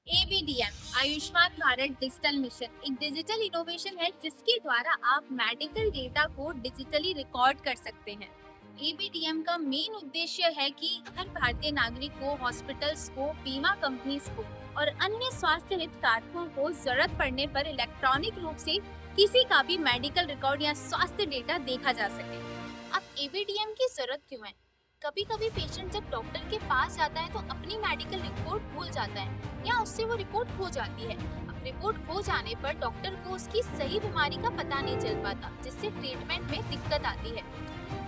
ABDM Ayushman Bharat digital mission एक digital innovation है जिसके द्वारा आप मेडिकल डेटा को डिजिटली रिकॉर्ड कर सकते हैं। एबीडीएम का मेन उद्देश्य है कि हर भारतीय नागरिक को, हॉस्पिटल्स को, बीमा कंपनीज को और अन्य स्वास्थ्य हितधारकों को जरूरत पड़ने पर इलेक्ट्रॉनिक रूप से किसी का भी मेडिकल रिकॉर्ड या स्वास्थ्य डेटा देखा जा सके। अब एबीडीएम की जरूरत क्यों है? कभी कभी पेशेंट जब डॉक्टर के पास जाता है तो अपनी मेडिकल रिपोर्ट भूल जाता है या उससे वो रिपोर्ट खो जाती है। अब रिपोर्ट खो जाने पर डॉक्टर को उसकी सही बीमारी का पता नहीं चल पाता, जिससे ट्रीटमेंट में दिक्कत आती है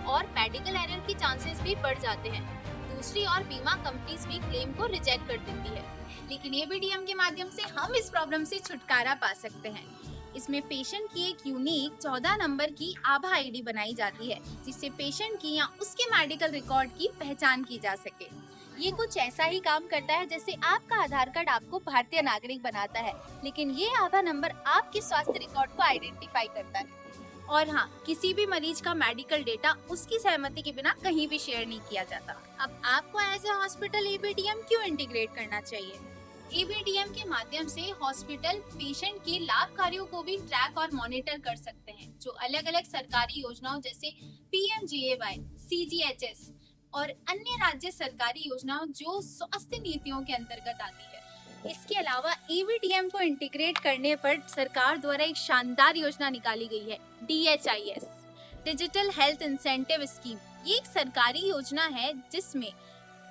और मेडिकल एरर की चांसेस भी बढ़ जाते हैं। दूसरी ओर बीमा कंपनीज भी क्लेम को रिजेक्ट कर देती है, लेकिन एबीडीएम के माध्यम से हम इस प्रॉब्लम से छुटकारा पा सकते हैं। इसमें पेशेंट की एक यूनिक 14 नंबर की आभा आईडी बनाई जाती है, जिससे पेशेंट की या उसके मेडिकल रिकॉर्ड की पहचान की जा सके। ये कुछ ऐसा ही काम करता है जैसे आपका आधार कार्ड आपको भारतीय नागरिक बनाता है, लेकिन ये आभा नंबर आपके स्वास्थ्य रिकॉर्ड को आइडेंटिफाई करता है। और हाँ, किसी भी मरीज का मेडिकल डेटा उसकी सहमति के बिना कहीं भी शेयर नहीं किया जाता। अब आपको एज ए हॉस्पिटल एबीडीएम क्यों इंटीग्रेट करना चाहिए? एबीडीएम के माध्यम से हॉस्पिटल पेशेंट के लाभ कार्यों को भी ट्रैक और मॉनिटर कर सकते हैं, जो अलग अलग सरकारी योजनाओं जैसे पीएमजेएवाई, सीजीएचएस और अन्य राज्य सरकारी योजनाओं जो स्वास्थ्य नीतियों के अंतर्गत आती है। इसके अलावा एबीडीएम को इंटीग्रेट करने पर सरकार द्वारा एक शानदार योजना निकाली गई है, डीएचआईएस, डिजिटल हेल्थ इंसेंटिव स्कीम। ये एक सरकारी योजना है जिसमें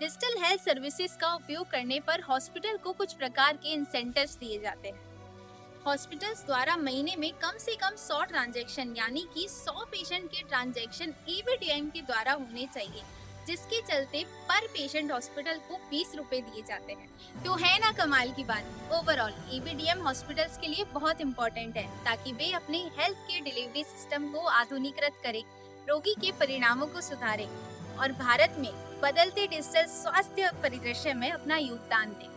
डिजिटल हेल्थ सर्विसेज का उपयोग करने पर हॉस्पिटल को कुछ प्रकार के इंसेंटिव्स दिए जाते हैं। हॉस्पिटल्स द्वारा महीने में कम से कम 100 ट्रांजैक्शन यानी कि 100 पेशेंट के ट्रांजैक्शन एबीडीएम के द्वारा होने चाहिए, जिसके चलते पर पेशेंट हॉस्पिटल को 20 रुपए दिए जाते हैं। तो है ना कमाल की बात। ओवरऑल एबीडीएम हॉस्पिटल्स के लिए बहुत इंपॉर्टेंट है ताकि वे अपने हेल्थ केयर डिलीवरी सिस्टम को आधुनिकीकृत करें, रोगी के परिणामों को सुधारें और भारत में बदलते डिजिटल स्वास्थ्य परिदृश्य में अपना योगदान दें।